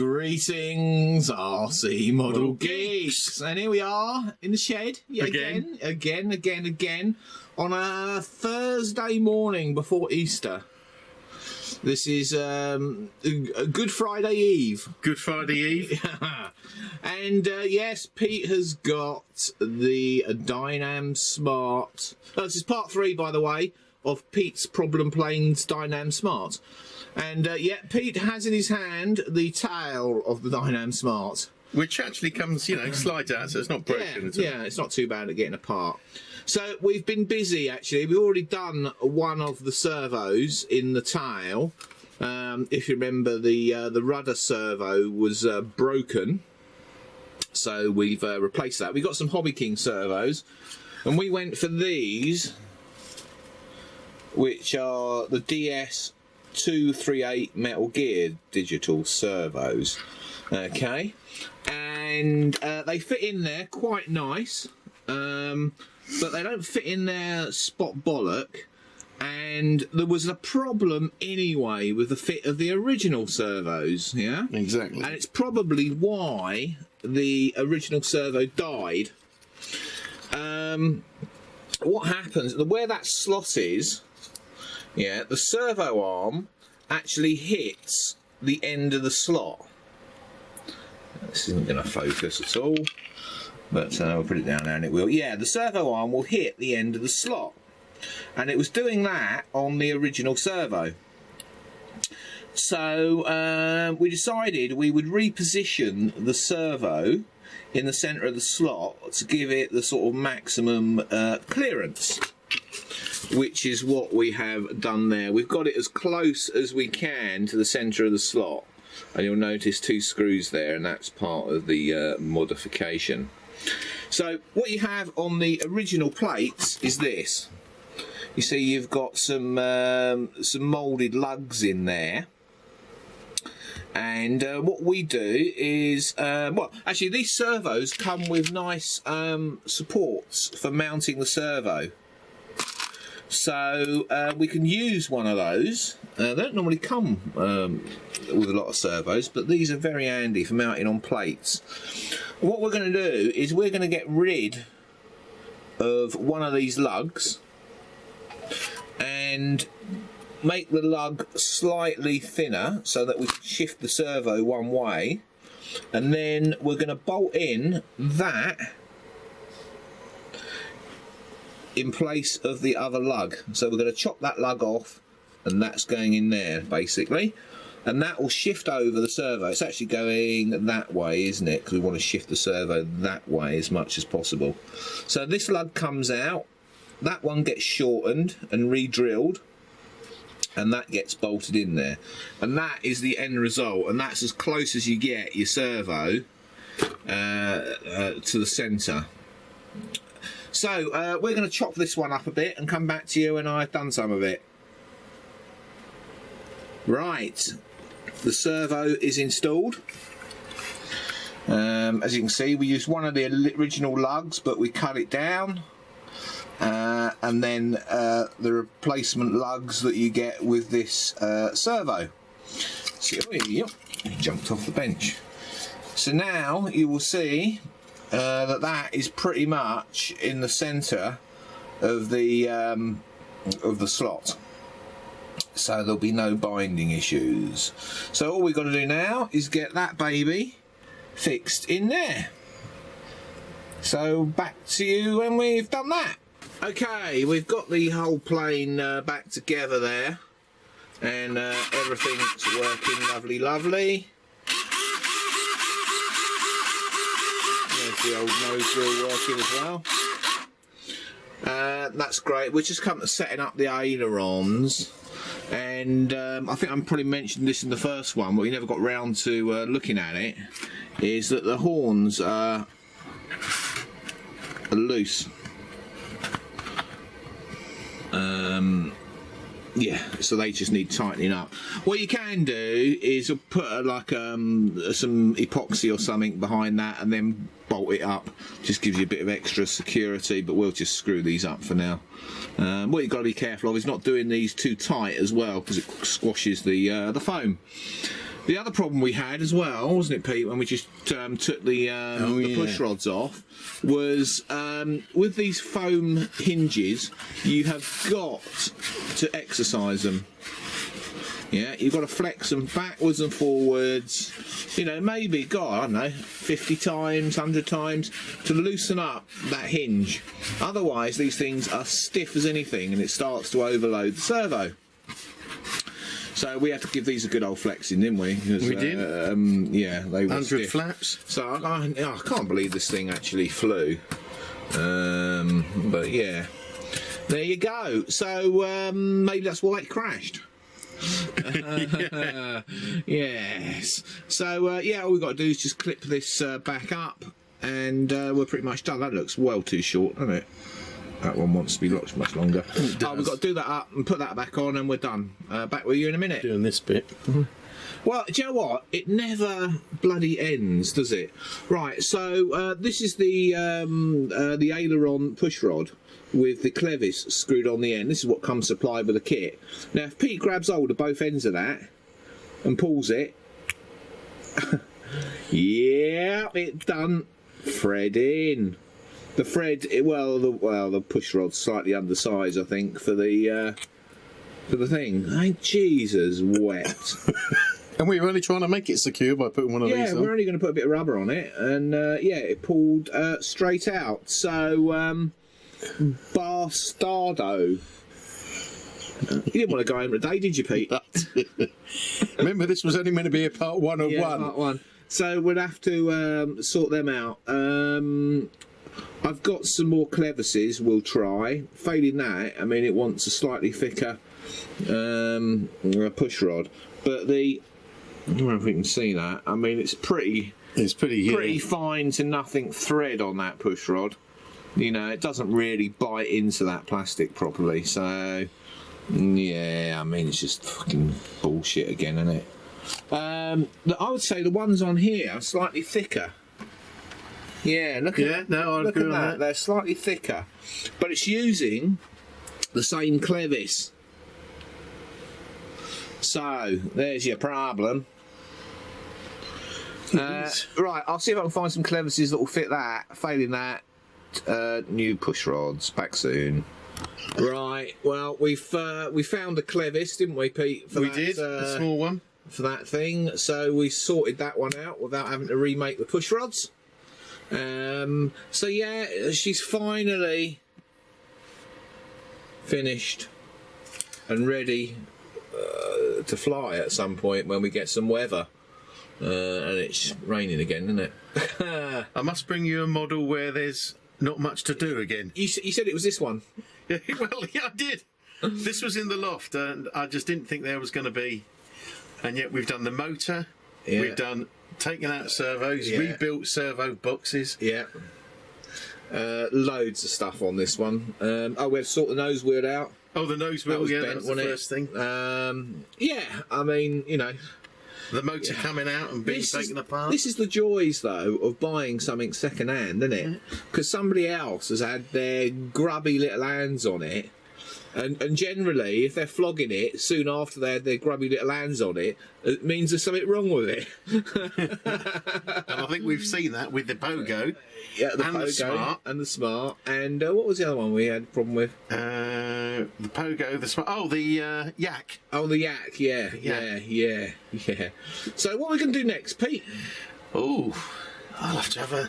Greetings, RC Model Geeks. And here we are in the shed again on a Thursday morning before Easter. This is a Good Friday Eve. Good Friday Eve. And yes, Pete has got the Dynam Smart. Oh, this is part 3, by the way, of Pete's Problem Planes Dynam Smart. And yeah, Pete has in his hand the tail of the Dynam Smart. Which actually comes, you know, slides out, so it's not broken at all. Yeah, it's not too bad at getting apart. So we've been busy, actually. We've already done one of the servos in the tail. If you remember, the rudder servo was broken. So we've replaced that. We've got some Hobby King servos. And we went for these, which are the DS238 Metal Gear digital servos. Okay. And they fit in there quite nice. But they don't fit in there spot bollock. And there was a problem anyway with the fit of the original servos, yeah? Exactly. And it's probably why the original servo died. What happens, where that slot is, yeah, the servo arm actually hits the end of the slot. This isn't going to focus at all, but we'll put it down there and it will. Yeah, the servo arm will hit the end of the slot. And it was doing that on the original servo. So we decided we would reposition the servo in the centre of the slot to give it the sort of maximum clearance, which is what we have done there. We've got it as close as we can to the centre of the slot. And you'll notice 2 screws there, and that's part of the modification. So what you have on the original plates is this. You see, you've got some moulded lugs in there, and what we do is, well, actually these servos come with nice supports for mounting the servo. So we can use one of those. They don't normally come with a lot of servos, but these are very handy for mounting on plates. What we're going to do is we're going to get rid of one of these lugs and make the lug slightly thinner so that we can shift the servo one way, and then we're going to bolt in that in place of the other lug. So we're going to chop that lug off, and that's going in there basically, and that will shift over the servo. It's actually going that way, isn't it? Because we want to shift the servo that way as much as possible. So this lug comes out, that one gets shortened and re-drilled, and that gets bolted in there, and that is the end result, and that's as close as you get your servo to the centre. So we're going to chop this one up a bit and come back to you when I've done some of it. Right, the servo is installed. As you can see, we used one of the original lugs, but we cut it down. And then the replacement lugs that you get with this servo. So, he jumped off the bench. So now you will see that is pretty much in the centre of the slot. So there'll be no binding issues. So all we've got to do now is get that baby fixed in there. So back to you when we've done that. Okay, we've got the whole plane back together there, and everything's working lovely. There's the old nose wheel working as well. That's great. We're just come to setting up the ailerons, and I think I probably mentioned this in the first one, but we never got round to looking at it, is that the horns are loose. Yeah, so they just need tightening up. What you can do is put like some epoxy or something behind that and then bolt it up. Just gives you a bit of extra security, but we'll just screw these up for now. What you've got to be careful of is not doing these too tight as well, because it squashes the foam. The other problem we had as well, wasn't it, Pete, when we just took the push rods off, was with these foam hinges, you have got to exercise them. Yeah, you've got to flex them backwards and forwards, you know, maybe, God, I don't know, 50 times, 100 times to loosen up that hinge. Otherwise, these things are stiff as anything and it starts to overload the servo. So we had to give these a good old flexing, didn't we? We did. Yeah, they were 100 stiff. flaps. So I can't believe this thing actually flew. But yeah, there you go. So maybe that's why it crashed. Yes. So yeah, all we've got to do is just clip this back up, and we're pretty much done. That looks well too short, doesn't it? That one wants to be much longer. We've got to do that up and put that back on, and we're done. Back with you in a minute. Doing this bit. Well, do you know what? It never bloody ends, does it? Right. So this is the aileron push rod with the clevis screwed on the end. This is what comes supplied with the kit. Now, if Pete grabs hold of both ends of that and pulls it, yeah, it's done. Thread in. The thread, the push rod's slightly undersized, I think, for the thing. Ain't Jesus wet. And we were only trying to make it secure by putting one of these on. Yeah, we're only going to put a bit of rubber on it, and yeah, it pulled straight out. So, bastardo. You didn't want to go home today, did you, Pete? Remember, this was only meant to be a part one of one. Part one. So we'll have to sort them out. I've got some more clevises we'll try. Failing that, I mean, it wants a slightly thicker push rod. But I don't know if we can see that. I mean, it's pretty fine to nothing thread on that push rod. You know, it doesn't really bite into that plastic properly. So, yeah, I mean, it's just fucking bullshit again, isn't it? I would say the ones on here are slightly thicker. Yeah, look at that. They're slightly thicker, but it's using the same clevis. So there's your problem. Right, I'll see if I can find some clevises that will fit that. Failing that, new push rods back soon. Right, well we found a clevis, didn't we, Pete? We did a small one for that thing. So we sorted that one out without having to remake the push rods. So yeah, she's finally finished and ready to fly at some point when we get some weather. And it's raining again, isn't it? I must bring you a model where there's not much to do again. You said it was this one. Yeah, well, yeah, I did. This was in the loft, and I just didn't think there was going to be. And yet we've done the motor. Yeah. We've done taken out servos, rebuilt servo boxes. Yeah. Loads of stuff on this one. We had to sort the nose wheel out. Oh, the nose wheel, that was the first thing. Yeah, I mean, you know. The motor coming out and being taken apart. This is the joys, though, of buying something second-hand, isn't it? Because somebody else has had their grubby little hands on it. And generally, if they're flogging it, soon after they had their grubby little hands on it, it means there's something wrong with it. And I think we've seen that with the Pogo. Yeah, the Pogo. The Smart. And what was the other one we had a problem with? The Pogo, the Smart. Oh, the Yak. Oh, the Yak, yeah. So what are we going to do next, Pete? Oh, I'll have to have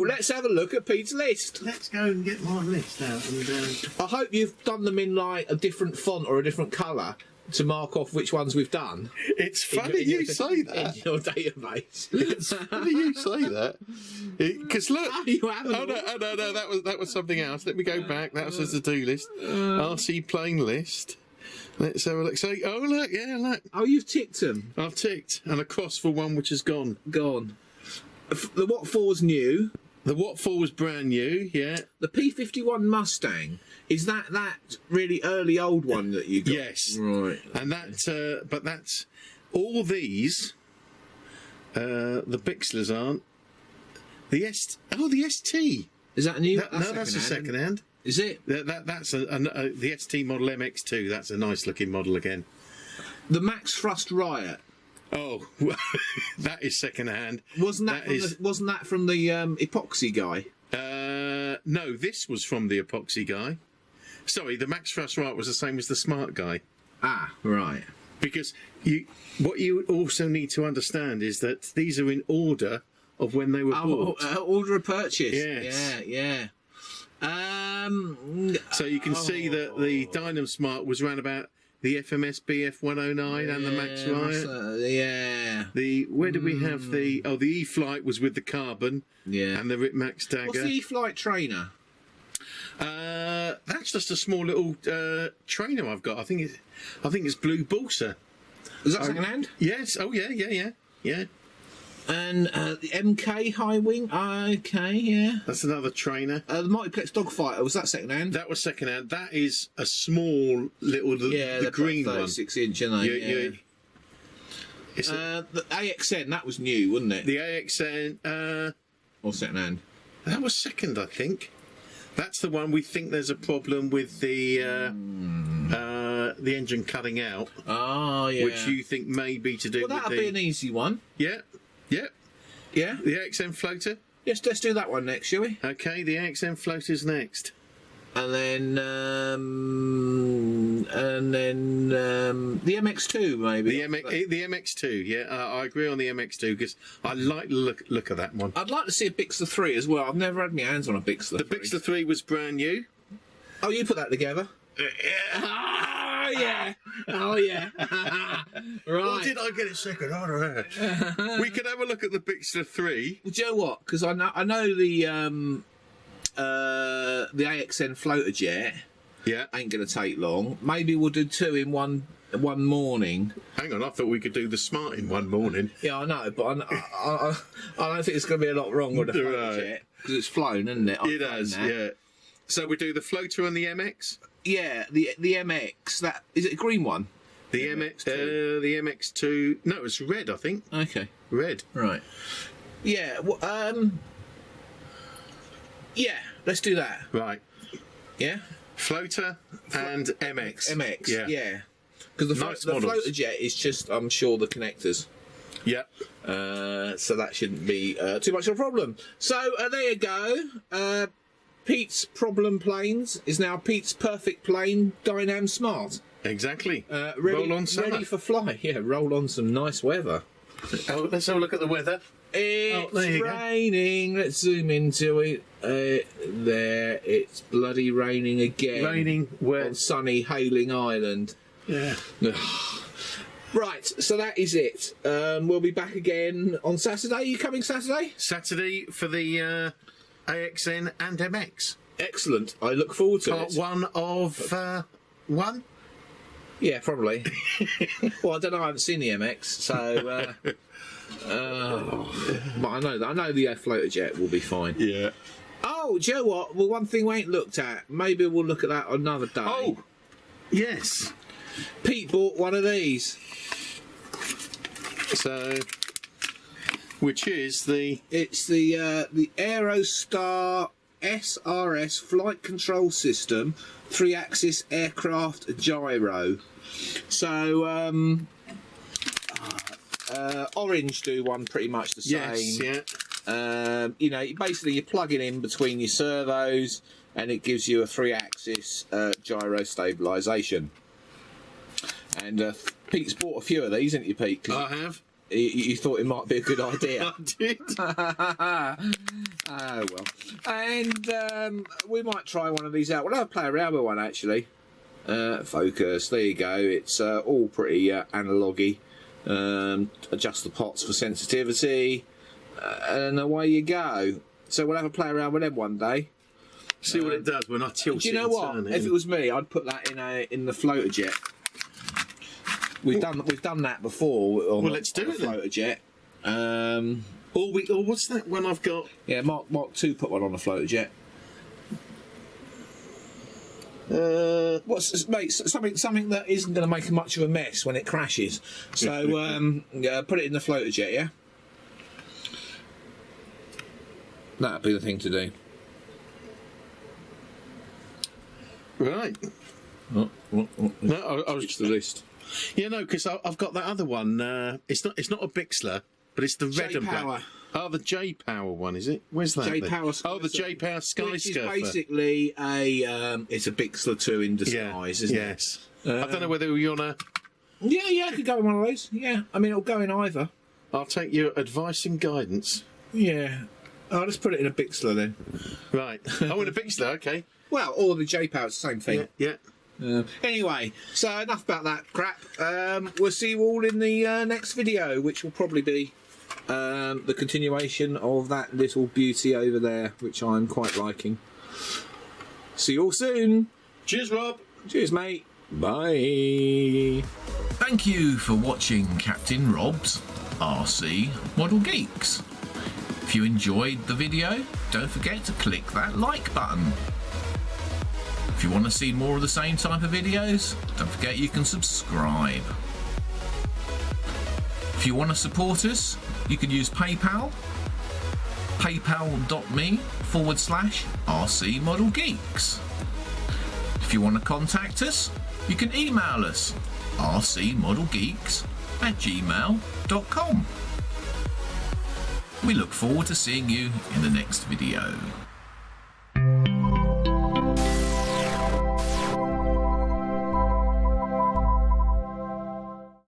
let's have a look at Pete's list. Let's go and get my list out. And I hope you've done them in like a different font or a different colour to mark off which ones we've done. It's funny you say that. In your database. It's funny you say that. Because look, you haven't. No, that was something else. Let me go back. That was a to-do list. RC plain list. Let's have a look. So, look. Oh, you've ticked them. I've ticked, and a cross for one which is gone. The Watt 4's new. The Watt 4 was brand new, yeah. The P51 Mustang, is that really early old one that you got? Yes. Right. And but that's all these. The Bixlers aren't. The ST. Is that a new? No, that's a second hand. Is it? That's the ST model MX2. That's a nice looking model again. The Max Thrust Riot. Oh, that is second hand. Wasn't that from the epoxy guy? No, this was from the epoxy guy. Sorry, the Max Thrust Right was the same as the Smart guy. Ah, right. Because what you also need to understand is that these are in order of when they were bought. Order of purchase. Yes. Yeah. So you can see that the Dynam Smart was around about the FMS BF 109 and the Max Riot. Where did we have the E-Flight was with the carbon. Yeah. And the Rip Max Dagger. What's the E-Flight trainer? That's just a small little trainer I've got. I think it's blue balsa. Is that second hand? Yes. Oh yeah. And the MK high wing. Okay, yeah. That's another trainer. The Multiplex Dogfighter, was that second hand? That was second hand. That is a small little the green 36 inch, isn't they? Yeah. The AXN, that was new, wasn't it? The AXN. Or second hand? That was second, I think. That's the one we think there's a problem with the engine cutting out. Oh, yeah. Which you think may be to do with that'll be an easy one. Yeah. Yeah? The AXN floater? Yes, let's do that one next, shall we? Okay, the AXN floater's next. And then the MX2 maybe. The MX2, yeah, I agree on the MX2 because I like the look of that one. I'd like to see a Bixler 3 as well. I've never had my hands on a Bixler 3. The Bixler 3 was brand new. Oh, you put that together? Oh yeah. Right. Or did I get it second? I don't know. We could have a look at the Bixler 3. Well, do you know what? Because I know the AXN floater jet. Yeah. Ain't going to take long. Maybe we'll do two in one morning. Hang on, I thought we could do the Smart in one morning. Yeah, I know, but I don't think there's going to be a lot wrong with the floater jet because it's flown, isn't it? It has, yeah. So we do the floater and the MX. Yeah, the MX. That is it. A green one. The MX2. The MX2. No, it's red, I think. Okay. Red. Right. Yeah. Well, yeah. Let's do that. Right. Yeah. Floater and MX. MX. Yeah. Because the floater jet is just, I'm sure, the connectors. Yeah. So that shouldn't be too much of a problem. So there you go. Pete's problem planes is now Pete's perfect plane Dynam Smart. Exactly. Roll on summer. Ready for fly. Yeah, roll on some nice weather. Oh, let's have a look at the weather. It's raining. Let's zoom into it. There, it's bloody raining again. Raining where? On sunny Hailing Island. Yeah. Right, so that is it. We'll be back again on Saturday. Are you coming Saturday? Saturday for the AXN and MX. Excellent. I look forward to Part it. one of one? Yeah, probably. Well, I don't know. I haven't seen the MX, so. But I know the floater jet will be fine. Yeah. Oh, do you know what? Well, one thing we ain't looked at. Maybe we'll look at that another day. Oh, yes. Pete bought one of these. So, which is the? It's the Aerostar SRS flight control system, 3-axis aircraft gyro. So, Orange do one pretty much the same. Yes, yeah. You know, basically you're plugging in between your servos, and it gives you a 3-axis gyro stabilisation. And Pete's bought a few of these, haven't you, Pete? I have. You thought it might be a good idea. I did. Oh, well. And we might try one of these out. We'll have a play around with one, actually. Focus. There you go. It's all pretty analogy. Adjust the pots for sensitivity. And away you go. So we'll have a play around with them one day. See what it does when I tilt it. Do you know what? If it was me, I'd put that in the floater jet. We've done that before. Let's do it then. Floater jet. Or what's that one I've got? Yeah, Mark II put one on a floater jet. Mate? Something that isn't going to make much of a mess when it crashes. So put it in the floater jet. Yeah, that'd be the thing to do. Right. No, I was the list. Yeah, no, because I've got that other one. It's not a Bixler, but it's the red and black. Oh, the J Power one, is it? Where's that? J Power. Oh, the J Power Skyscraper. Which is basically it's a Bixler 2 in disguise, isn't it? Yes. I don't know whether you're on a. Yeah, I could go in one of those. Yeah, I mean, it'll go in either. I'll take your advice and guidance. Yeah. I'll just put it in a Bixler then. Right. Oh, in a Bixler, okay. Well, or the J Power, it's the same thing. Yeah. Anyway, so enough about that crap. We'll see you all in the next video, which will probably be the continuation of that little beauty over there, which I'm quite liking. See you all soon. Cheers, Rob. Cheers, mate. Bye. Thank you for watching Captain Rob's RC Model Geeks. If you enjoyed the video, don't forget to click that like button. If you want to see more of the same type of videos, don't forget you can subscribe. If you want to support us, you can use PayPal, paypal.me/RC Model Geeks. If you want to contact us, you can email us rcmodelgeeks@gmail.com. We look forward to seeing you in the next video.